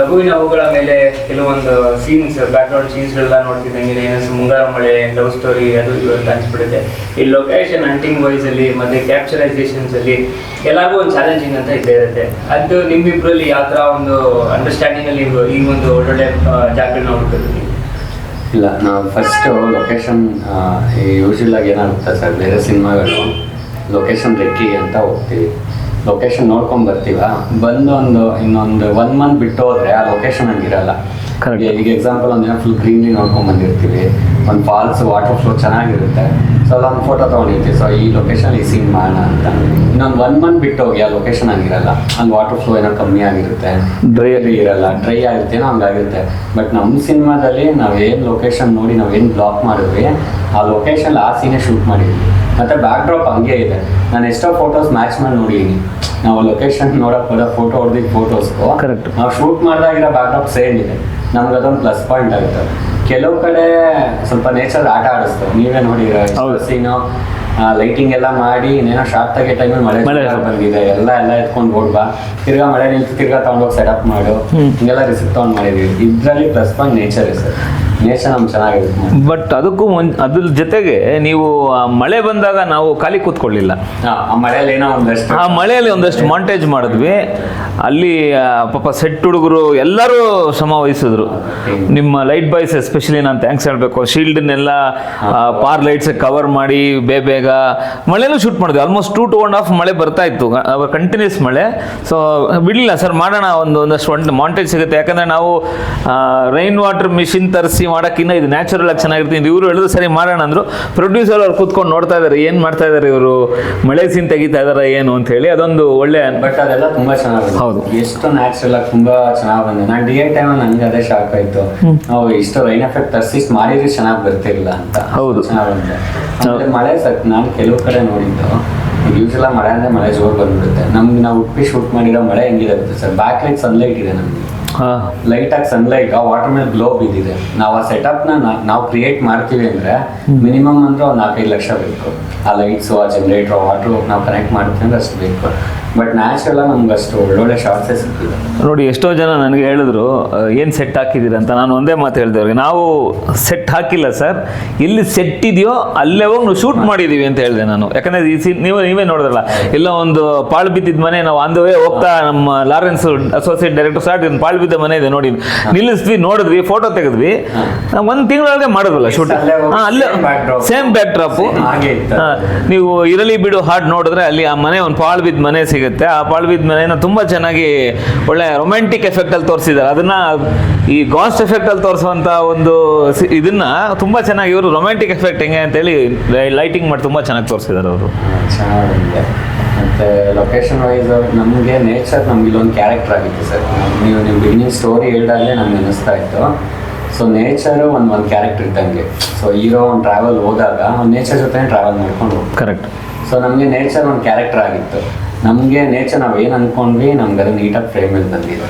ಲಘುವಿನ ಅವುಗಳ ಮೇಲೆ ಕೆಲವೊಂದು ಸೀನ್ಸ್, ಬ್ಯಾಕ್ಗ್ರೌಂಡ್ ಸೀನ್ಸ್ಗಳೆಲ್ಲ ನೋಡ್ತಿದ್ದಂಗೆ ಮುಂಗಾರ ಮಳೆ, ಲವ್ ಸ್ಟೋರಿ ಅದು ಇದು ಅಂತ ಅನ್ಸ್ಬಿಡುತ್ತೆ. ಈ ಲೊಕೇಶನ್ ಹಂಟಿಂಗ್ ವೈಸ್ ಅಲ್ಲಿ ಮತ್ತೆ ಕ್ಯಾಪ್ಚರೈಸೇಷನ್ಸ್ ಅಲ್ಲಿ ಎಲ್ಲರಿಗೂ ಒಂದು ಚಾಲೆಂಜಿಂಗ್ ಅಂತ ಇದ್ದೇ ಇರುತ್ತೆ. ಅದು ನಿಮ್ಮಿಬ್ಬರಲ್ಲಿ ಯಾವ ಥರ ಒಂದು ಅಂಡರ್ಸ್ಟ್ಯಾಂಡಿಂಗ್ ಅಲ್ಲಿ ಈ ಒಂದು ಒಳ್ಳೊಳ್ಳೆ ಜಾಗಗಳನ್ನ ಹುಡುಕಿದ್ವಿ? ಇಲ್ಲ, ನಾವು ಫಸ್ಟು ಲೊಕೇಶನ್ ಯೂಶುವಲ್ ಆಗಿ ಏನಾಗುತ್ತೆ ಸರ್, ಬೇರೆ ಸಿನಿಮಾಗಳು ಲೊಕೇಶನ್ ರೆಕ್ಕಿಗೆ ಅಂತ ಹೋಗ್ತೀವಿ, ಲೊಕೇಶನ್ ನೋಡ್ಕೊಂಡು ಬರ್ತೀವ, ಬಂದು ಇನ್ನೊಂದು 1 ಮಂತ್ ಬಿಟ್ಟು ಹೋದ್ರೆ ಆ ಲೊಕೇಶನ್ ಹಂಗಿರಲ್ಲ. ಈಗ ಎಕ್ಸಾಂಪಲ್ ಒಂದಿನ ಫುಲ್ ಗ್ರೀನ್ಲಿ ನೋಡ್ಕೊಂಡು ಬಂದಿರ್ತೀವಿ, ಒಂದು ಫಾಲ್ಸ್ ವಾಟರ್ ಫ್ಲೋ ಚೆನ್ನಾಗಿರುತ್ತೆ, ಸೊ ಅಲ್ಲೊಂದು ಫೋಟೋ ತೊಗೊಂಡಿರ್ತೀವಿ, ಸೊ ಈ ಲೊಕೇಶನ್ ಈ ಸೀನ್ ಮಾಡೋಣ ಅಂತ. ಇನ್ನೊಂದು 1 ಮಂತ್ ಬಿಟ್ಟು ಹೋಗಿ ಆ ಲೊಕೇಶನ್ ಹಂಗಿರಲ್ಲ, ಅಲ್ಲಿ ವಾಟರ್ ಫ್ಲೋ ಏನೋ ಕಮ್ಮಿ ಆಗಿರುತ್ತೆ, ಡ್ರೈ ಇರಲ್ಲ, ಡ್ರೈ ಆಗಿರ್ತೇನೋ ಹಂಗಾಗಿರುತ್ತೆ. ಬಟ್ ನಮ್ಮ ಸಿನಿಮಾದಲ್ಲಿ ನಾವೇನು ಲೊಕೇಶನ್ ನೋಡಿ ನಾವೇನು ಬ್ಲಾಕ್ ಮಾಡಿದ್ವಿ ಆ ಲೊಕೇಶನ್ ಆ ಸೀನೇ ಶೂಟ್ ಮಾಡಿದ್ವಿ. ಮತ್ತು ಬ್ಯಾಕ್ ಡ್ರಾಪ್ ಹಂಗೆ ಇದೆ. ನಾನು ಎಷ್ಟೋ ಫೋಟೋಸ್ ಮ್ಯಾಚ್ ಮಾಡಿ ನೋಡಿದ್ದೀನಿ. ನಾವು ಲೊಕೇಶನ್ ನೋಡೋಕೆ ಬರೋ ಫೋಟೋ ಹೊಡೆದಿದ್ದ ಫೋಟೋಸ್ಗೂ ಕರೆಕ್ಟ್ ನಾವು ಶೂಟ್ ಮಾಡಿದಾಗಿರೋ ಬ್ಯಾಕ್ ಡ್ರಾಪ್ ಸೇಮ್ ಇದೆ. ನಮ್ಗೆ ಅದೊಂದು ಪ್ಲಸ್ ಪಾಯಿಂಟ್ ಆಗುತ್ತೆ. ಕೆಲವು ಕಡೆ ಸ್ವಲ್ಪ ನೇಚರ್ ಆಟ ಆಡಿಸ್ತವೆ, ನೀವೇ ನೋಡಿರೋ ಸೀನು ಲೈಟಿಂಗ್ ಎಲ್ಲ ಮಾಡಿ ಇನ್ನೇನೋ ಶಾರ್ಟ್ ತೆಗೆ ಟೈಮಲ್ಲಿ ಮಳೆ ಬಂದಿದೆ, ಎಲ್ಲ ಎತ್ಕೊಂಡು ಓಡ್ಬಾ, ತಿರ್ಗಾ ಮಳೆ ನಿಲ್ತು ತಿರ್ಗಾ ತೊಗೊಂಡೋಗಿ ಸೆಟಪ್ ಮಾಡು, ಹಿಂಗೆಲ್ಲ ರಿಸಿಪ್ಟ್ ತೊಗೊಂಡು ಮಾಡಿದ್ವಿ. ಇದರಲ್ಲಿ ಪ್ಲಸ್ ಪಾಯಿಂಟ್ ನೇಚರ್ ಇದೆ ಸರ್, ನೇಚರ್ ನಮ್ಗೆ ಚೆನ್ನಾಗಿರುತ್ತೆ. ಬಟ್ ಅದಕ್ಕೂ ಅದ್ರ ಜೊತೆಗೆ ನೀವು ಮಳೆ ಬಂದಾಗ ನಾವು ಖಾಲಿ ಕೂತ್ಕೊಳ್ಳಿಲ್ಲ, ಆ ಮಳೆಯಲ್ಲಿ ಒಂದಷ್ಟು ಮಾಂಟೇಜ್ ಮಾಡಿದ್ವಿ. ಅಲ್ಲಿ ಪಾಪ ಸೆಟ್ ಹುಡುಗರು ಎಲ್ಲರೂ ಶ್ರಮ ವಹಿಸಿದ್ರು. ನಿಮ್ಮ ಲೈಟ್ ಬಾಯ್ಸ್ ಎಸ್ಪೆಷಲಿ ನಾನು ಥ್ಯಾಂಕ್ಸ್ ಹೇಳಬೇಕು. ಶೀಲ್ಡ್ನೆಲ್ಲ ಪಾರ್ ಲೈಟ್ಸ್ ಕವರ್ ಮಾಡಿ ಬೇಗ ಮಳೆನೂ ಶೂಟ್ ಮಾಡಿದ್ವಿ. ಆಲ್ಮೋಸ್ಟ್ 2 to 1.5 ಮಳೆ ಬರ್ತಾ ಇತ್ತು, ಕಂಟಿನ್ಯೂಸ್ ಮಳೆ. ಸೊ ಬಿಡಲಿಲ್ಲ ಸರ್, ಮಾಡೋಣ ಒಂದಷ್ಟು ಮಾಂಟೇಜ್ ಸಿಗುತ್ತೆ. ಯಾಕಂದರೆ ನಾವು ರೈನ್ ವಾಟರ್ ಮಿಷಿನ್ ತರಿಸಿ ಮಾಡೋಕ್ಕಿಂತ ಇದು ನ್ಯಾಚುರಲ್ ಆಗಿ ಚೆನ್ನಾಗಿರ್ತೀನಿ. ಇವರು ಹೇಳಿದ್ರು ಸರಿ ಮಾಡೋಣ ಅಂದರು. ಪ್ರೊಡ್ಯೂಸರ್ ಅವ್ರು ಕೂತ್ಕೊಂಡು ನೋಡ್ತಾ ಇದ್ದಾರೆ, ಏನು ಮಾಡ್ತಾ ಇದ್ದಾರೆ ಇವರು, ಮಳೆ ಸೀನ್ ತೆಗಿತಾ ಇದ್ದಾರೆ ಏನು ಅಂತ ಹೇಳಿ. ಅದೊಂದು ಒಳ್ಳೆ ಬಟ್ ಅದೆಲ್ಲ ತುಂಬ ಚೆನ್ನಾಗಿ, ಹೌದು, ಎಷ್ಟು ನ್ಯಾಚುರಲ್ ಆಗಿ ತುಂಬ ಚೆನ್ನಾಗಿ ಬಂದಿದೆ. ನಾನು ಡಿ ಐ ಟೈಮಲ್ಲಿ ನನಗೆ ಅದೇ ಶಾಕ್ ಆಯಿತು, ನಾವು ಇಷ್ಟು ರೈನ್ ಎಫೆಕ್ಟ್ ತರಿಸಿ ಮಾಡಿದ್ರೆ ಚೆನ್ನಾಗಿ ಬರ್ತಿರಲಿಲ್ಲ ಅಂತ. ಹೌದು, ಚೆನ್ನಾಗಿ ಬಂದಿದೆ. ಆಮೇಲೆ ಮಳೆ ನಾನು ಕೆಲವು ಕಡೆ ನೋಡಿದ್ದು, ಯೂಶುವಲ್ ಮಳೆ ಅಂದರೆ ಮಳೆ ಜೋರು ಬಂದ್ಬಿಡುತ್ತೆ. ನಮ್ಗೆ ನಾವು ಉಡುಪಿ ಶೂಟ್ ಮಾಡಿರೋ ಮಳೆ ಹೆಂಗಿರುತ್ತೆ ಸರ್, ಬ್ಯಾಕ್ ಲೈಟ್ ಸನ್ಲೈಟ್ ಇದೆ ನಮಗೆ, ಲೈಟಾಗಿ ಸನ್ಲೈಟ್ ಆ ವಾಟರ್ ಮೇಲೆ ಗ್ಲೋ ಬಿದ್ದಿದೆ. ನಾವು ಆ ಸೆಟಪ್ನ ನಾವು ಕ್ರಿಯೇಟ್ ಮಾಡ್ತೀವಿ ಅಂದರೆ ಮಿನಿಮಮ್ ಅಂದರೆ ಒಂದು 4-5 ಲಕ್ಷ ಬೇಕು. ಆ ಲೈಟ್ಸು, ಆ ಜನರೇಟ್ರು, ಆ ವಾಟ್ರು ನಾವು ಕನೆಕ್ಟ್ ಮಾಡ್ತೀವಿ ಅಂದರೆ ಅಷ್ಟು ಬೇಕು. ಬಟ್ ನ್ಯಾಚುರಲ್ ನಮ್ಗೆ ಅಷ್ಟು ಒಳ್ಳೊಳ್ಳೆ ಶಾರ್ಟ್ಸೇ ಸಿಗ್ತಿದೆ. ನೋಡಿ, ಎಷ್ಟೋ ಜನ ನನಗೆ ಹೇಳಿದ್ರು ಏನು ಸೆಟ್ ಹಾಕಿದ್ದೀರಿ ಅಂತ. ನಾನು ಒಂದೇ ಮಾತು ಹೇಳ್ದೇವ್ರಿಗೆ, ನಾವು ಸೆಟ್ ಹಾಕಿಲ್ಲ ಸರ್, ಎಲ್ಲಿ ಸೆಟ್ ಇದೆಯೋ ಅಲ್ಲೇ ಹೋಗಿ ನಾವು ಶೂಟ್ ಮಾಡಿದ್ದೀವಿ ಅಂತ ಹೇಳಿದೆ ನಾನು. ಯಾಕಂದರೆ ಈ ಸೀನ್ ನೀವೇ ನೋಡಿದ್ರಲ್ಲ, ಎಲ್ಲ ಒಂದು ಪಾಳು ಬಿದ್ದಿದ್ದ ಮನೆ, ನಾವು ಆನ್ ದ ವೇ ಹೋಗ್ತಾ ನಮ್ಮ ಲಾರೆನ್ಸ್ ಅಸೋಸಿಯೇಟ್ ಡೈರೆಕ್ಟರ್ ಸ್ಟಾರ್ಟ್ ಪಾಳು ಬಿದ್ದ ಮನೆ ಇದೆ ನೋಡಿ, ನಿಲ್ಲಿಸಿದ್ವಿ, ನೋಡಿದ್ವಿ, ಫೋಟೋ ತೆಗೆದ್ವಿ, 1 ತಿಂಗಳೊಳಗೆ ಮಾಡಿದ್ವಲ್ಲ ಶೂಟ್. ಅಲ್ಲೇ ಸೇಮ್ ಬ್ಯಾಕ್ ಡ್ರಾಪು. ನೀವು ಇರಲಿ ಬಿಡು ಹಾಡು ನೋಡಿದ್ರೆ ಅಲ್ಲಿ ಆ ಮನೆ ಒಂದು ಪಾಳು ಬಿದ್ದ ಮನೆ ಸಿಗುತ್ತೆ. ಆ ಪಾಳು ಬಿದ್ದ ಮನೆನ ತುಂಬ ಚೆನ್ನಾಗಿ ಒಳ್ಳೆ ರೊಮ್ಯಾಂಟಿಕ್ ಎಫೆಕ್ಟಲ್ಲಿ ತೋರಿಸಿದ್ದಾರೆ. ಅದನ್ನ ಈ ಗಾಸ್ಟ್ ಎಫೆಕ್ಟಲ್ಲಿ ತೋರಿಸುವಂಥ ಒಂದು ಇದನ್ನ ತುಂಬ ಚೆನ್ನಾಗಿ ಇವರು ರೊಮ್ಯಾಂಟಿಕ್ ಎಫೆಕ್ಟ್ ಹೆಂಗೆ ಅಂತೇಳಿ ಲೈಟಿಂಗ್ ಮಾಡಿ ತುಂಬ ಚೆನ್ನಾಗಿ ತೋರಿಸಿದ್ದಾರೆ ಅವರು. ಚೆನ್ನಾಗಿದೆ. ಮತ್ತು ಲೊಕೇಶನ್ ವೈಸ್ ನಮಗೆ ನೇಚರ್ ನಮ್ಗೆ ಇಲ್ಲೊಂದು ಕ್ಯಾರೆಕ್ಟರ್ ಆಗಿತ್ತು ಸರ್. ನೀವು ಬಿಗಿನಿಂಗ್ ಸ್ಟೋರಿ ಹೇಳಿದಾಗಲೇ ನಮ್ಗೆ ಅನ್ನಿಸ್ತಾ ಇತ್ತು. ಸೊ ನೇಚರು ಒಂದು ಕ್ಯಾರೆಕ್ಟರ್ ಇದ್ದಂಗೆ. ಸೊ ಹೀರೋ ಒಂದು ಟ್ರಾವೆಲ್ ಹೋದಾಗ ಒಂದು ನೇಚರ್ ಜೊತೆ ಟ್ರಾವೆಲ್ ಮಾಡ್ಕೊಂಡು ಹೋಗ್ತೀವಿ. ಕರೆಕ್ಟ್. ಸೊ ನಮಗೆ ನೇಚರ್ ಒಂದು ಕ್ಯಾರೆಕ್ಟರ್ ಆಗಿತ್ತು. ನಮಗೆ ನೇಚರ್ ನಾವು ಏನು ಅಂದ್ಕೊಂಡ್ವಿ ನಮ್ಗೆ ಅದು ನೀಟಾಗಿ ಫ್ರೇಮಲ್ಲಿ ಬಂದಿದೆ.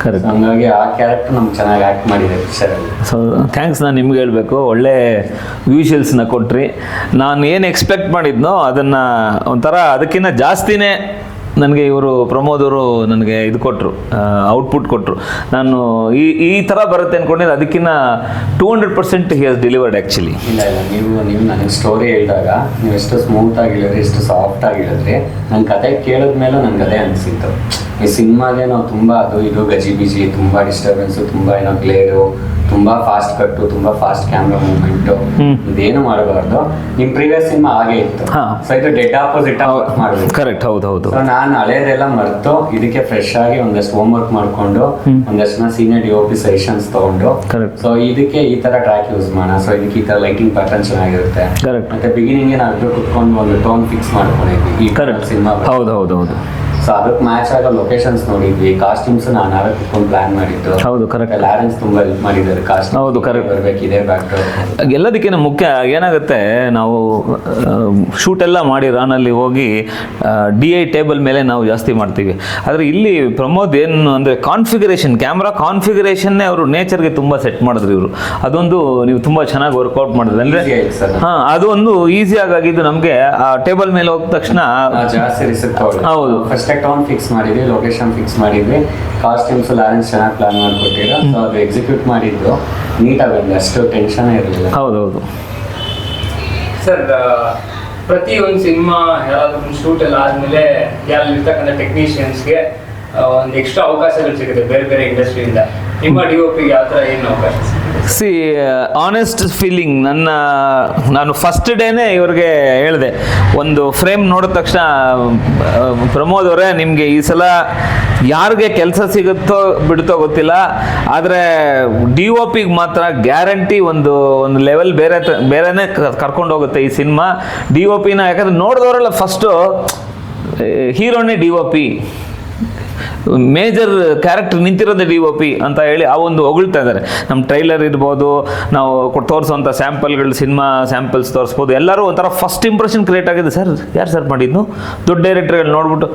ಕರೆಕ್ಟ್. ಹಂಗಾಗಿ ಆ ಕ್ಯಾರೆಕ್ಟರ್ ನಮ್ಗೆ ಚೆನ್ನಾಗಿ ಆ್ಯಕ್ಟ್ ಮಾಡಿದೆ ಪಿಕ್ಚರಲ್ಲಿ. So thanks. ನಾನು ನಿಮ್ಗೆ ಹೇಳಬೇಕು, ಒಳ್ಳೆ ವಿಷುವಲ್ಸ್ನ ಕೊಟ್ರಿ. ನಾನು ಏನು ಎಕ್ಸ್ಪೆಕ್ಟ್ ಮಾಡಿದ್ನೋ ಅದನ್ನು ಒಂಥರ ಅದಕ್ಕಿಂತ ಜಾಸ್ತಿನೇ ನನಗೆ ಇವರು ಪ್ರಮೋದ್ ಅವರು ನನಗೆ ಇದು ಕೊಟ್ಟರು, ಔಟ್ಪುಟ್ ಕೊಟ್ಟರು. ನಾನು ಈ ಥರ ಬರುತ್ತೆ ಅಂದ್ಕೊಂಡಿದ್ದು, ಅದಕ್ಕಿಂತ 200% ಹಿ ಹ್ಯಾಸ್ ಡೆಲಿವರ್ಡ್ ಆ್ಯಕ್ಚುಲಿ. ಇಲ್ಲ ನೀವು ನನಗೆ ಸ್ಟೋರಿ ಹೇಳಿದಾಗ ನೀವು ಎಷ್ಟು ಸ್ಮೂತಾಗಿ ಹೇಳಿದ್ರಿ, ಎಷ್ಟು ಸಾಫ್ಟಾಗಿ ಹೇಳಿದ್ರಿ. ನನ್ನ ಕತೆ ಕೇಳಿದ್ಮೇಲೆ ನನಗೆ ಅದೇ ಅನಿಸಿತ್ತು. ಈ ಸಿನಿಮಾಗೆ ನಾವು ತುಂಬ ಅದು ಇದು ಗಜಿಬಿಜಿ, ತುಂಬ ಡಿಸ್ಟರ್ಬೆನ್ಸು, ತುಂಬ ಏನೋ ಗ್ಲೇರು, ತುಂಬ ಫಾಸ್ಟ್ ಕಟ್ಟು, ತುಂಬ ಫಾಸ್ಟ್ ಕ್ಯಾಮ್ರಾ ಮೂವ್ಮೆಂಟು, ಇದೇನು ಮಾಡಬಾರ್ದು. ನಿಮ್ಮ ಪ್ರೀವಿಯಸ್ ಸಿನಿಮಾ ಹಾಗೆ ಇತ್ತು. ಸೊ ಇದು ಡೆಡ್ ಆಪೋಸಿಟ್ ಮಾಡಬೇಕು. ಕರೆಕ್ಟ್. ಹೌದು. ಸೊ ನಾನು ಹಳೇದೆಲ್ಲ ಮರೆತು ಇದಕ್ಕೆ ಫ್ರೆಶ್ ಆಗಿ ಒಂದಷ್ಟು ಹೋಮ್ ವರ್ಕ್ ಮಾಡಿಕೊಂಡು ಒಂದಷ್ಟು ಸೀನಿಯರ್ DOP ಸಜೆಷನ್ಸ್ ತಗೊಂಡು, ಸೊ ಇದಕ್ಕೆ ಈ ತರ ಟ್ರ್ಯಾಕ್ ಯೂಸ್ ಮಾಡೋಣ, ಸೊ ಇದಕ್ಕೆ ಈ ತರ ಲೈಟಿಂಗ್ ಪ್ಯಾಟರ್ನ್ ಚೆನ್ನಾಗಿರುತ್ತೆ. ಮತ್ತೆ ಬಿಗಿನಿಂಗ್ ನಾವು ಕುತ್ಕೊಂಡು ಒಂದು ಟೋನ್ ಫಿಕ್ಸ್ ಮಾಡ್ಕೊಂಡಿದ್ವಿ ಈ ಸಿನಿಮಾ. ಹೌದು. ಸೊ ಅದಕ್ಕೆ ಮ್ಯಾಚ್ ಆಗೋ ಲೊಕೇಶನ್ಸ್ ನೋಡಿದ್ವಿ, ಕಾಸ್ಟ್ಯೂಮ್ಸ್ ನಾನು ಕುತ್ಕೊಂಡು ಪ್ಲಾನ್ ಮಾಡಿದ್ದು. ಹೌದು, ಕರೆಕ್ಟ್. ಲಾರೆನ್ಸ್ ತುಂಬ ಹೆಲ್ಪ್ ಮಾಡಿದ್ದಾರೆ ಕಾಸ್ಟ್ಯೂಮ್. ಹೌದು, ಕರೆಕ್ಟ್. ಬರಬೇಕಿದೆ ಬ್ಯಾಕ್ ಡ್ರಾಪ್. ಎಲ್ಲದಕ್ಕಿಂತ ಮುಖ್ಯ ಏನಾಗುತ್ತೆ, ನಾವು ಶೂಟ್ ಎಲ್ಲ ಮಾಡಿ ರಾನಲ್ಲಿ ಹೋಗಿ DI ಟೇಬಲ್ ಮೇಲೆ ನಾವು ಜಾಸ್ತಿ ಮಾಡ್ತೀವಿ. ಆದರೆ ಇಲ್ಲಿ ಪ್ರಮೋದ್ ಏನು ಅಂದರೆ ಕಾನ್ಫಿಗರೇಷನ್, ಕ್ಯಾಮ್ರಾ ಕಾನ್ಫಿಗರೇಷನ್ನೇ ಅವರು ನೇಚರ್ಗೆ ತುಂಬ ಸೆಟ್ ಮಾಡಿದ್ರು ಇವರು. ಅದೊಂದು ನೀವು ತುಂಬ ಚೆನ್ನಾಗಿ ವರ್ಕೌಟ್ ಮಾಡಿದ್ರೆ ಅಂದರೆ ಅದು ಒಂದು ಈಸಿಯಾಗಿ ಆಗಿದ್ದು. ನಮಗೆ ಆ ಟೇಬಲ್ ಮೇಲೆ ಹೋದ ತಕ್ಷಣ ಜಾಸ್ತಿ ರಿಸ್ಕ್. ಹೌದು, ಫಸ್ಟ್ ಅಷ್ಟೇ ಟೋನ್ ಫಿಕ್ಸ್ ಮಾಡಿದ್ವಿ, ಲೊಕೇಶನ್ ಫಿಕ್ಸ್ ಮಾಡಿದ್ವಿ, ಕಾಸ್ಟ್ಯೂಮ್ಸ್ ಲಾರೆನ್ಸ್ ಚೆನ್ನಾಗಿ ಪ್ಲಾನ್ ಮಾಡಿಕೊಟ್ಟಿರೋ, ಸೊ ಅದು ಎಕ್ಸಿಕ್ಯೂಟ್ ಮಾಡಿದ್ದು ನೀಟಾಗಿ ಬಂದು ಅಷ್ಟು ಟೆನ್ಷನ್ ಇರಲಿಲ್ಲ. ಹೌದೌದು ಸರ್, ಪ್ರತಿ ಒಂದು ಸಿನಿಮಾ ಯಾರಾದ್ರೂ ಶೂಟ್ ಎಲ್ಲ ಆದ್ಮೇಲೆ ಇರ್ತಕ್ಕಂಥ ಟೆಕ್ನಿಷಿಯನ್ಸ್ಗೆ ಒಂದು ಎಕ್ಸ್ಟ್ರಾ ಅವಕಾಶಗಳು ಸಿಗುತ್ತೆ ಬೇರೆ ಬೇರೆ ಇಂಡಸ್ಟ್ರಿಯಿಂದ. ನಿಮ್ಮ DOP ಯಾವ ಥರ ಏನು ಅವಕಾಶ? ಸಿ ಆನೆಸ್ಟ್ ಫೀಲಿಂಗ್, ನಾನು ಫಸ್ಟ್ ಡೇನೇ ಇವ್ರಿಗೆ ಹೇಳಿದೆ, ಒಂದು ಫ್ರೇಮ್ ನೋಡಿದ ತಕ್ಷಣ ಪ್ರಮೋದ್ ಅವರೇ ನಿಮಗೆ ಈ ಸಲ ಯಾರಿಗೆ ಕೆಲಸ ಸಿಗುತ್ತೋ ಬಿಡುತ್ತೋ ಗೊತ್ತಿಲ್ಲ, ಆದರೆ DOPಗೆ ಮಾತ್ರ ಗ್ಯಾರಂಟಿ ಒಂದು ಲೆವೆಲ್ ಬೇರೆನೇ ಕರ್ಕೊಂಡು ಹೋಗುತ್ತೆ ಈ ಸಿನಿಮಾ. DOPನ ಯಾಕಂದ್ರೆ ನೋಡಿದವರೆಲ್ಲ ಫಸ್ಟು ಹೀರೋನೇ DOP, ಮೇಜರ್ ಕ್ಯಾರೆಕ್ಟರ್ ನಿಂತಿರೋದೇ DOP ಅಂತ ಹೇಳಿ ಆ ಒಂದು ಹೊಗಳ್ತಾ ಇದ್ದಾರೆ. ನಮ್ಮ ಟ್ರೈಲರ್ ಇರ್ಬೋದು, ನಾವು ತೋರಿಸುವಂಥ ಸ್ಯಾಂಪಲ್ಗಳು, ಸಿನಿಮಾ ಸ್ಯಾಂಪಲ್ಸ್ ತೋರಿಸ್ಬೋದು, ಎಲ್ಲರೂ ಒಂಥರ ಫಸ್ಟ್ ಇಂಪ್ರೆಷನ್ ಕ್ರಿಯೇಟ್ ಆಗಿದೆ. ಸರ್ ಯಾರು ಸರ್ ಮಾಡಿದ್ನು? ದೊಡ್ಡ ಡೈರೆಕ್ಟರ್ಗಳು ನೋಡ್ಬಿಟ್ಟು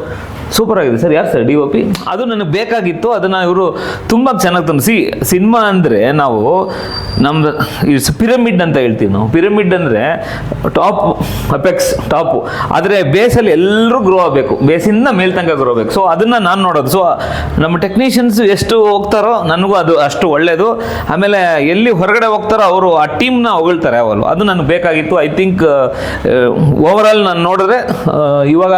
ಸೂಪರ್ ಆಗಿದೆ ಸರ್, ಯಾರು ಸರ್ DOP? ಅದು ನನಗೆ ಬೇಕಾಗಿತ್ತು, ಅದನ್ನು ಇವರು ತುಂಬ ಚೆನ್ನಾಗಿ ತಂದು. ಸಿನಿಮಾ ಅಂದರೆ ನಾವು ನಮ್ದು ಪಿರಮಿಡ್ ಅಂತ ಹೇಳ್ತೀವಿ ನಾವು. ಪಿರಮಿಡ್ ಅಂದರೆ ಟಾಪ್, ಅಪೆಕ್ಸ್ ಟಾಪು, ಆದರೆ ಬೇಸಲ್ಲಿ ಎಲ್ಲರೂ ಗ್ರೋ ಆಗಬೇಕು, ಬೇಸಿಂದ ಮೇಲ್ ತನಕ ಗ್ರೋ ಆಗಬೇಕು. ಸೊ ಅದನ್ನು ನಾನು ನೋಡೋದು. ಸೊ ನಮ್ಮ ಟೆಕ್ನಿಷಿಯನ್ಸ್ ಎಷ್ಟು ಹೋಗ್ತಾರೋ ನನಗೂ ಅದು ಅಷ್ಟು ಒಳ್ಳೆಯದು. ಆಮೇಲೆ ಎಲ್ಲಿ ಹೊರಗಡೆ ಹೋಗ್ತಾರೋ ಅವರು ಆ ಟೀಮ್ನ ಹೊಗಳ್ತಾರೆ ಅವರು, ಅದು ನನಗೆ ಬೇಕಾಗಿತ್ತು. ಐ ಥಿಂಕ್ ಓವರಾಲ್ ನಾನು ನೋಡಿದ್ರೆ ಇವಾಗ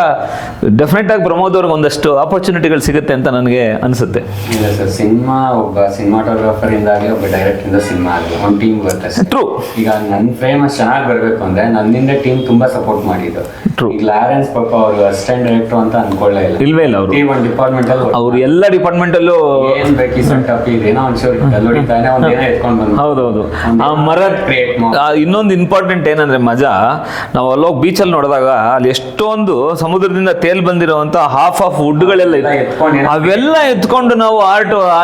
ಡೆಫಿನೆಟಾಗಿ ಪ್ರಮೋದ್ ಅವ್ರಿಗೆ ಒಂದಷ್ಟು ಆಪರ್ಚುನಿಟಿಗಳು ಸಿಗುತ್ತೆ ಅಂತ ನನಗೆ ಅನಿಸುತ್ತೆ. ಇಲ್ಲ ಸರ್, ಸಿನಿಮಾ ಒಬ್ಬ ಸಿನಿಮಾಟೋಗ್ರಾಫರ್ ಇಂದಾಗಲಿ ಒಬ್ಬ ಡೈರೆಕ್ಟರ್ ಇಂದ ಸಿನಿಮಾ ಆಗಲಿ ಒಂದು ಟೀಮ್ ಬರುತ್ತೆ. ಟ್ರೂ. ಈಗ ನನ್ನ ಫೇಮಸ್ ಚೆನ್ನಾಗಿ ಬರಬೇಕು ಅಂದ್ರೆ ನನ್ನಿಂದ ಟೀಮ್ ತುಂಬಾ ಸಪೋರ್ಟ್ ಮಾಡಿದ್ದು. True. ಈಗ ಲಾರೆನ್ಸ್ ಪಾಪ ಅವರು ಅಸಿಸ್ಟೆಂಟ್ ಡೈರೆಕ್ಟರ್ ಅಂತ ಅನ್ಕೊಳ್ಳೇ ಇಲ್ಲ. ಇಲ್ವೇ ಇಲ್ಲ ಅವರು. ಈ ಒಂದು ಡಿಪಾರ್ಟ್ಮೆಂಟ್ ಅಲ್ಲಿ ಅವ್ರು ಎಲ್ಲ ಡಿಪಾರ್ಟ್ಮೆಂಟಲ್ಲೂ ಏನ್ ಬೇಕು ಸೆಟ್ ಅಪ್ ಇದೇನೋ ಒಂಚೂರು ಹೊಡಿತಾನೆ, ಒಂದೇನೋ ಎತ್ಕೊಂಡು ಬಂದು. ಹೌದೌದು. ಆ ಮರ ಇನ್ನೊಂದು ಇಂಪಾರ್ಟೆಂಟ್ ಏನಂದ್ರೆ ಮಜಾ, ನಾವು ಅಲ್ಲೋಗಿ ಬೀಚಲ್ಲಿ ನೋಡಿದಾಗ ಅಲ್ಲಿ ಎಷ್ಟೊಂದು ಸಮುದ್ರದಿಂದ ತೇಲ್ ಬಂದಿರುವಂತ ಹಾಫ್ ವುಡ್ಗಳೆಲ್ಲ ಇತ್ತು. ಅವೆಲ್ಲ ಎತ್ಕೊಂಡು ನಾವು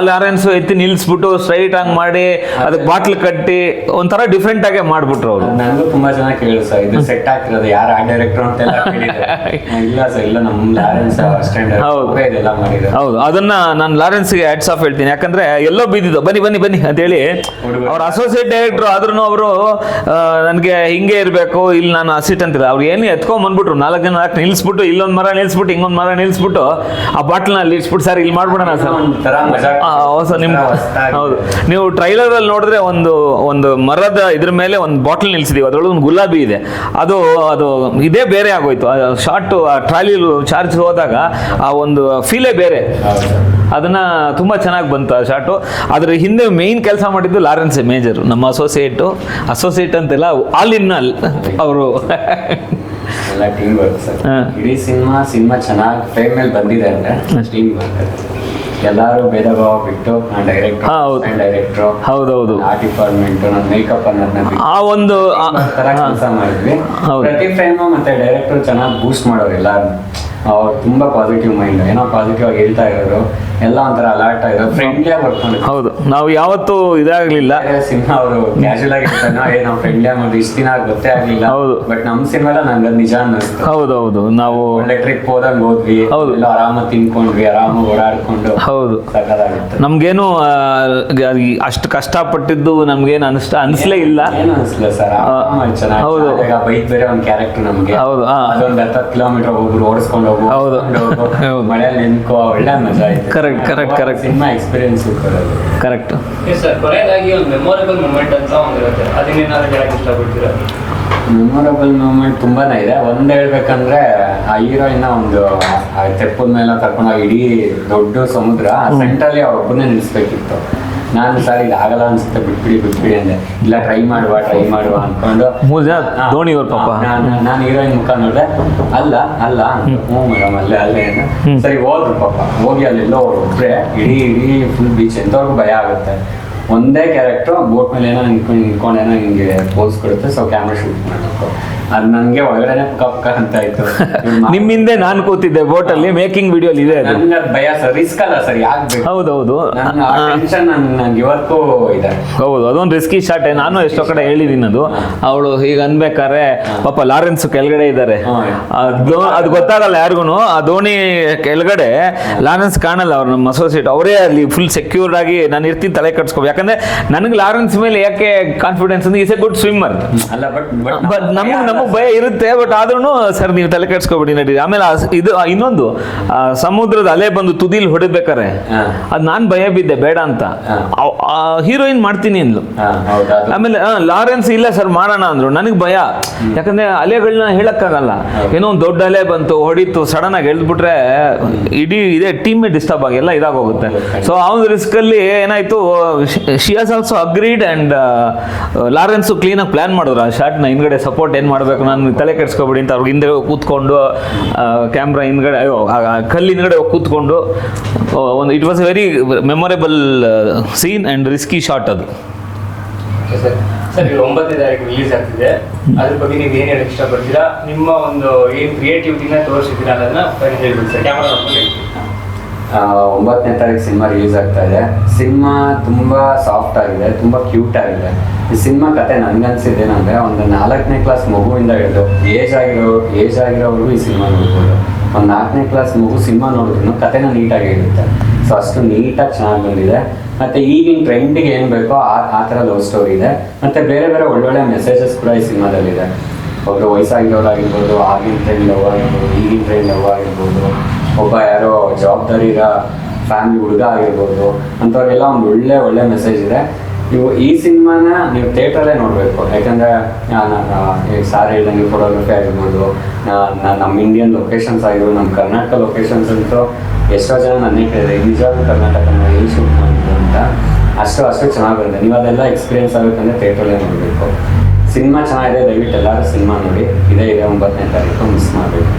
ಲಾರೆನ್ಸ್ ಎತ್ತಿ ನಿಲ್ಸ್ಬಿಟ್ಟು ಸ್ಟ್ರೈಟ್ ಆಗಿ ಮಾಡಿ ಅದಕ್ಕೆ ಬಾಟ್ಲ್ ಕಟ್ಟಿ ಒಂಥರ ಡಿಫ್ರೆಂಟ್ ಆಗೇ ಮಾಡ್ಬಿಟ್ರು ಅವರು. ನನಗೂ ತುಂಬಾ ಜನ ಕೇಳಿ ಸರ್ ಇದು ಸೆಟ್ ಆಗ್ತಿರೋದು ಯಾರು ಆ ಡೈರೆಕ್ಟರ್ ಅಂತ ಇಲ್ಲ ಸರ್, ಇಲ್ಲ ನಮ್ಮ ಲಾರೆನ್ಸ್ ಅಸಿಸ್ಟೆಂಟ್ ಇದೆಲ್ಲ ಮಾಡಿದ್ರು. ಹೌದು, ಅದನ್ನ ನಾನು ಲಾರೆನ್ಸ್ಗೆ ಹ್ಯಾಟ್ಸ್ ಆಫ್ ಹೇಳ್ತೀನಿ. ಯಾಕಂದ್ರೆ ಎಲ್ಲೋ ಬಿದ್ದಿದ್ದು ಬನ್ನಿ ಬನ್ನಿ ಬನ್ನಿ ಅಂತ ಹೇಳಿ ಅವ್ರ ಅಸೋಸಿಯೇಟ್ ಡೈರೆಕ್ಟರ್ ಆದ್ರೂ ಅವರು ನನಗೆ ಹಿಂಗೆ ಇರಬೇಕು, ಇಲ್ಲಿ ನಾನು ಅಸಿಸ್ಟೆಂಟ್ ಇಲ್ಲ, ಅವ್ರು ಏನು ಎತ್ಕೊಂಡ್ ಬಂದ್ಬಿಟ್ರು, 4 ಜನ ನಿಲ್ಸ್ಬಿಟ್ಟು ಇಲ್ಲೊಂದು ಮರ ನಿಲ್ಸ್ಬಿಟ್ಟು ಹಿಂಗೊಂದು ಮರ ನಿಲ್ಸ್ಬಿಟ್ಟು ಆ ಬಾಟ್ಲ್ನ ಅಲ್ಲಿ ಇಟ್ಸ್ಬಿಟ್ಟು ಸರ್ ಇಲ್ಲಿ ಮಾಡ್ಬಿಡೋಣ ಸರ್ ನಿಮ್. ಹೌದು, ನೀವು ಟ್ರೈಲರ್ ಅಲ್ಲಿ ನೋಡಿದ್ರೆ ಒಂದು ಮರದ ಇದ್ರ ಮೇಲೆ ಒಂದು ಬಾಟ್ಲ್ ನಿಲ್ಸಿದೀವಿ, ಅದ್ರೊಳಗೆ ಒಂದು ಗುಲಾಬಿ ಇದೆ, ಅದು ಇದೇ ಬೇರೆ ಆಗೋಯ್ತು. ಶಾರ್ಟ್ ಟ್ರಾಲಿ ಚಾರ್ಜ್ ಹೋದಾಗ ಆ ಒಂದು ಫೀಲೇ ಬೇರೆ, ಅದನ್ನ ತುಂಬಾ ಚೆನ್ನಾಗಿ ಬಂತು ಆ ಶಾರ್ಟು. ಅದ್ರ ಹಿಂದೆ ಮೇನ್ ಕೆಲಸ ಮಾಡಿದ್ದು ಲಾರೆನ್ಸ್ ಮೇಜರ್, ನಮ್ಮ ಅಸೋಸಿಯೇಟ್ ಅಂತೆಲ್ಲ ಆಲ್ ಇನ್ ಆಲ್ ಅವರು ಎಲ್ಲ ಟೀಮ್ ವರ್ಕ್ ಸರ್. ಇಡೀ ಸಿನಿಮಾ ಚೆನ್ನಾಗಿ ಫ್ರೇಮ್ ಮೇಲೆ ಬಂದಿದೆ ಅಂದ್ರೆ ಟೀಮ್ ವರ್ಕ್. ಎಲ್ಲಾರು ಭೇದ ಭಾವ ಬಿಟ್ಟು ನಾನು ಡೈರೆಕ್ಟ್ರು ಹೌದೌದು, ಆ ಡಿಪಾರ್ಟ್ಮೆಂಟ್, ನನ್ನ ಮೇಕಪ್ ಅನ್ನೋದನ್ನ ಆ ಒಂದು ತರ ಕೆಲಸ ಮಾಡಿದ್ವಿ. ಪ್ರತಿ ಫ್ರೇಮ್ ಮತ್ತೆ ಡೈರೆಕ್ಟರ್ ಚೆನ್ನಾಗಿ ಬೂಸ್ಟ್ ಮಾಡೋರು ಎಲ್ಲಾರು. ಅವ್ರು ತುಂಬಾ ಪಾಸಿಟಿವ್ ಮೈಂಡ್, ಏನೋ ಪಾಸಿಟಿವ್ ಆಗಿ ಹೇಳ್ತಾ ಇರೋರು, ಎಲ್ಲ ಒಂಥರ ಅಲರ್ಟ್ ಆಗಿರೋದು, ಫ್ರೆಂಡ್ಲಿ ಆಗಿ ವರ್ಕ್ ಮಾಡಿದ್ರು. ಹೌದು, ನಾವು ಯಾವತ್ತೂ ಇದಾಗ್ಲಿಲ್ಲ. ಸಿನಿಮಾ ಅವರು ಕ್ಯಾಶುಯಲ್ ಆಗಿ ನಾವು ಫ್ರೆಂಡ್ಲಿ ಆಗಿ ಮಾಡಿ ಇಷ್ಟು ದಿನ ಗೊತ್ತೇ ಆಗ್ಲಿಲ್ಲ. ಹೌದು, ಬಟ್ ನಮ್ ಸಿನಿಮಾಲ ನಂಗೆ ನಿಜ ಅನ್ನಿಸ್ತು. ಹೌದೌದು, ನಾವು ಒಳ್ಳೆ ಟ್ರಿಪ್ ಹೋದಂಗ್ ಹೋದ್ವಿ, ಎಲ್ಲ ಆರಾಮಾಗಿ ತಿನ್ಕೊಂಡ್ವಿ, ಆರಾಮಾಗಿ ಓಡಾಡ್ಕೊಂಡು. ಹೌದು, ಸಕ್ಕತ್ತಾಗಿತ್ತು. ನಮ್ಗೇನು ಅಷ್ಟು ಕಷ್ಟಪಟ್ಟಿದ್ದು ನಮ್ಗೇನು ಅನಿಸ್ಲೇ ಇಲ್ಲ. ಏನು ಅನಿಸ್ಲಿಲ್ಲ ಸರ್, ಚೆನ್ನಾಗಿ. ಹೌದು, ಬೈಕ್ ಬೇರೆ ಒಂದು ಕ್ಯಾರೆಕ್ಟರ್ ನಮ್ಗೆ. ಹೌದು, ಅದೊಂದು 10 ಕಿಲೋಮೀಟರ್ ಒಬ್ರು ಓಡಿಸ್ಕೊಂಡು ಹೋಗು, ಮಳೆಯಲ್ಲಿ ನಿಂತ್ಕೋ, ಒಳ್ಳೆ ಮಜಾ ಆಯ್ತು. Correct cinema experience correct. Sir, ಕೊನೆಯದಾಗಿ ಒಂದು ಮೆಮೊರೇಬಲ್ ಮೂಮೆಂಟ್ ಅಂತ ಒಂದಿರುತ್ತೆ, ಅದನ್ನೇನಾದ್ರು ಹೇಳಕ್ ಇಷ್ಟಪಡ್ತೀರಾ? ಮೆಮೊರಬಲ್ ಮೂಮೆಂಟ್ ತುಂಬಾನೇ ಇದೆ. ಒಂದ್ ಹೇಳ್ಬೇಕಂದ್ರೆ ಆ ಹೀರೋಯಿನ್ ಒಂದು ತೆಪ್ಪದ ಮೇಲೆ ಕರ್ಕೊಂಡೋಗಿ ಇಡೀ ದೊಡ್ಡ ಸಮುದ್ರ ಸೆಂಟ್ರಲ್ಲಿ ಅವ್ರೊಬ್ಬನೇ ನಿಲ್ಸ್ಬೇಕಿತ್ತು. ನಾನು ಸರ್ ಇದು ಆಗಲ್ಲ ಅನ್ಸುತ್ತೆ, ಬಿಟ್ಬಿಡಿ ಅಂದೆ. ಇಲ್ಲ ಟ್ರೈ ಮಾಡುವ ಅನ್ಕೊಂಡು 3 ಜನ ಧೋನಿ ಅವ್ರ ಪಾಪ ನಾನು ಹೀರೋಯಿನ್ ಮುಖ ನೋಡಿದೆ. ಅಲ್ಲ ಹ್ಞೂ ಮೇಡಮ್ ಅಲ್ಲೇ ಸರಿ ಹೋದ್ರು ಪಾಪ. ಹೋಗಿ ಅಲ್ಲೆಲ್ಲೋ ಒಬ್ರೆ ಇಡೀ ಫುಲ್ ಬೀಚ್ ಎಂತವ್ರಿಗೂ ಭಯ ಆಗುತ್ತೆ. ಒಂದೇ ಕ್ಯಾರೆಕ್ಟರ್ ಬೋಟ್ ಮೇಲೆ ಏನೋ ನಿಂತ್ಕೊಂಡು ಏನೋ ಹಿಂಗೆ ಪೋಸ್ ಕೊಡುತ್ತೆ. ಸೊ ಕ್ಯಾಮ್ರಾ ಶೂಟ್ ಮಾಡಬೇಕು, ಅದು ನನಗೆ ಒಳಗಡೆ ಪಕ್ಕ ಅಂತ ಆಯ್ತು. ನಿಮ್ಮ ಹಿಂದೆ ನಾನು ಕೂತಿದ್ದೆ ಬೋಟಲ್ಲಿ, ಮೇಕಿಂಗ್ ವಿಡಿಯೋ ಇದೆ. ನನ್ಗೆ ಭಯ ಸರ್, ರಿಸ್ಕ್ ಅಲ್ಲ ಸರ್, ಯಾಕೆ? ಹೌದೌದು, ಟೆನ್ಷನ್ ನನ್ಗೆ ಇವತ್ತು ಇದೆ. ಹೌದು, ಅದೊಂದು ರಿಸ್ಕಿ ಶಾಟ್. ನಾನು ಎಷ್ಟೋ ಕಡೆ ಹೇಳಿದೀನಿ ಅದು. ಅವಳು ಈಗ ಅನ್ಬೇಕಾದ್ರೆ ಪಾಪ ಲಾರೆನ್ಸ್ ಕೆಳಗಡೆ ಇದ್ದಾರೆ, ಅದು ಗೊತ್ತಾಗಲ್ಲ ಯಾರಿಗೂ. ಆ ಧೋನಿ ಕೆಳಗಡೆ ಲಾರೆನ್ಸ್ ಕಾಣಲ್ಲ, ಅವ್ರು ನಮ್ಮ ಅಸೋಸಿಯೇಟ್ ಅವರೇ ಅಲ್ಲಿ ಫುಲ್ ಸೆಕ್ಯೂರ್ ಆಗಿ ನಾನು ಇರ್ತೀನಿ, ತಲೆ ಕಟ್ಸ್ಕೊ. ಯಾಕಂದ್ರೆ ನನಗೆ ಲಾರೆನ್ಸ್ ಮೇಲೆ ಯಾಕೆ ಕಾನ್ಫಿಡೆನ್ಸ್ ಅಂದ್ರೆ ಈಸ್ ಎ ಗುಡ್ ಸ್ವಿಮ್ಮರ್. ಅಲ್ಲ ಬಟ್ ಬಟ್ ನಮಗ್ ಭಯ ಇರುತ್ತೆ, ಬಟ್ ಆದ್ರೂ ಸರ್ ನೀವು ತಲೆ ಕೆಡ್ಸ್ಕೊಬೇಡಿ ನಡೀರಿ. ಆಮೇಲೆ ಇದು ಇನ್ನೊಂದು ಸಮುದ್ರದ ಅಲೆ ಬಂದು ತುದಿಲ್ ಹೊಡಿಬೇಕಾರೆ ಅದ್ ನಾನ್ ಭಯ ಬಿದ್ದೆ ಬೇಡ ಅಂತ, ಹೀರೋಯಿನ್ ಮಾಡ್ತೀನಿ ಅಂದ್ಲು. ಆಮೇಲೆ ಲಾರೆನ್ಸ್ ಇಲ್ಲ ಸರ್ ಮಾಡೋಣ ಅಂದ್ರು, ನನಗೆ ಭಯ, ಯಾಕಂದ್ರೆ ಅಲೆಗಳನ್ನ ಹೇಳಕ್ಕಾಗಲ್ಲ. ಏನೋ ಒಂದು ದೊಡ್ಡ ಅಲೆ ಬಂತು ಹೊಡಿತು ಸಡನ್ ಆಗಿ ಎಳ್ದ್ಬಿಟ್ರೆ ಇಡೀ ಇದೇ ಟೀಮ್ ಡಿಸ್ಟರ್ಬ್ ಆಗಿ ಎಲ್ಲ ಇದಾಗೋಗುತ್ತೆ. ಸೊ ಅವ್ನ ರಿಸ್ಕ್ ಅಲ್ಲಿ ಏನಾಯ್ತು, she has also agreed and Lawrence clean ಆಗಿ ಪ್ಲಾನ್ ಮಾಡಿದ್ರು ಆ ಶಾರ್ಟ್ ನ ಹಿಂದ್ಗಡೆ ಸಪೋರ್ಟ್ ಏನ್ ಮಾಡ್ಬೇಕು, ನಾನು ತಲೆ ಕೆಡ್ಸ್ಕೊಬೇಡಿ ಅಂತ ಅವ್ರಿಗೆ ಹಿಂದೆ ಕೂತ್ಕೊಂಡು ಕ್ಯಾಮ್ರಾ ಹಿಂದ್ಗಡೆ ಕಲ್ಲಿ ಹಿಂದ್ಗಡೆ ಕೂತ್ಕೊಂಡು ಒಂದು it was very memorable scene and risky shot ಅದು. ಸರ್ 9ನೇ ತಾರೀಕು ರಿಲೀಸ್ ಆಗ್ತಿದೆ, ಅದ್ರ ಬಗ್ಗೆ ನೀವು ಏನ್ ಹೇಳಕ್ ಇಷ್ಟಪಡ್ತೀರಾ? ನಿಮ್ಮ ಒಂದು ಏನ್ ಕ್ರಿಯೇಟಿವಿಟಿನ ತೋರಿಸಿದ್ದೀರಾ ಅನ್ನೋದನ್ನ ಹೇಳ್ಬಿಡಿ ಸರ್, ಕ್ಯಾಮರಾ ನೋಡ್ಕೊಂಡು ಹೇಳ್ತೀವಿ. 9ನೇ ತಾರೀಕು ಸಿನಿಮಾ ರಿಲೀಸ್ ಆಗ್ತಾ ಇದೆ. ಸಿನಿಮಾ ತುಂಬಾ ಸಾಫ್ಟ್ ಆಗಿದೆ, ತುಂಬಾ ಕ್ಯೂಟ್ ಆಗಿದೆ. ಈ ಸಿನಿಮಾ ಕತೆ ನನ್ಗನ್ಸಿದ್ದೇನಂದ್ರೆ ಒಂದು 4ನೇ ಕ್ಲಾಸ್ ಮಗುವಿಂದ ಹಿಡಿದು ಏಜ್ ಆಗಿರೋವರೆಗೂ ಈ ಸಿನಿಮಾ ನೋಡ್ಬೋದು. ಒಂದು 4ನೇ ಕ್ಲಾಸ್ ಮಗು ಸಿನಿಮಾ ನೋಡಿದ್ರು ಕತೆನ ನೀಟಾಗಿ ಇರುತ್ತೆ. ಸೊ ಅಷ್ಟು ನೀಟಾಗಿ ಚೆನ್ನಾಗಿ ಬಂದಿದೆ. ಮತ್ತೆ ಈಗಿನ ಟ್ರೆಂಡ್ಗೆ ಏನು ಬೇಕೋ ಆ ಥರ ಲವ್ ಸ್ಟೋರಿ ಇದೆ. ಮತ್ತೆ ಬೇರೆ ಬೇರೆ ಒಳ್ಳೊಳ್ಳೆ ಮೆಸೇಜಸ್ ಕೂಡ ಈ ಸಿನಿಮಾದಲ್ಲಿದೆ. ಒಬ್ಬರು ವಯಸ್ಸಾಗಿರೋರಾಗಿರ್ಬೋದು, ಆಗಿನ ಟ್ರೆಂಡ್ ಲವ್ ಆಗಿರ್ಬೋದು, ಈಗಿನ ಟ್ರೆಂಡ್ ಲವ್ ಆಗಿರ್ಬೋದು, ಒಬ್ಬ ಯಾರೋ ಜವಾಬ್ದಾರಿ ಇರೋ ಫ್ಯಾಮಿಲಿ ಹುಡುಗ ಆಗಿರ್ಬೋದು, ಅಂಥವ್ರಿಗೆಲ್ಲ ಒಂದು ಒಳ್ಳೆ ಮೆಸೇಜ್ ಇದೆ. ನೀವು ಈ ಸಿನಿಮಾನ ನೀವು ಥಿಯೇಟ್ರಲ್ಲೇ ನೋಡಬೇಕು. ಯಾಕಂದರೆ ಸಾರ್ ಹೇಳ್ದಂಗೆ ಫೋಟೋಗ್ರಫಿ ಆಗಿರ್ಬೋದು, ನಮ್ಮ ಇಂಡಿಯನ್ ಲೊಕೇಶನ್ಸ್ ಆಗಿರ್ಬೋದು, ನಮ್ಮ ಕರ್ನಾಟಕ ಲೊಕೇಶನ್ಸ್ ಅಂತೂ ಎಷ್ಟೋ ಜನ ನನ್ನೇ ಕೇಳಿದೆ ನಿಜವಾಗ್ಲೂ ಕರ್ನಾಟಕನ ಎಲ್ಲಿ ಶೂಟ್ ಮಾಡಿದ್ರು ಅಂತ. ಅಷ್ಟು ಚೆನ್ನಾಗಿ ಬರುತ್ತೆ. ನೀವು ಅದೆಲ್ಲ ಎಕ್ಸ್ಪೀರಿಯನ್ಸ್ ಆಗಬೇಕಂದ್ರೆ ಥಿಯೇಟ್ರಲ್ಲೇ ನೋಡಬೇಕು. ಸಿನಿಮಾ ಚೆನ್ನಾಗಿದೆ, ದಯವಿಟ್ಟು ಎಲ್ಲರೂ ಸಿನಿಮಾ ನೋಡಿ. ಇದೇ 9ನೇ ತಾರೀಕು ಮಿಸ್ ಮಾಡಬೇಕು.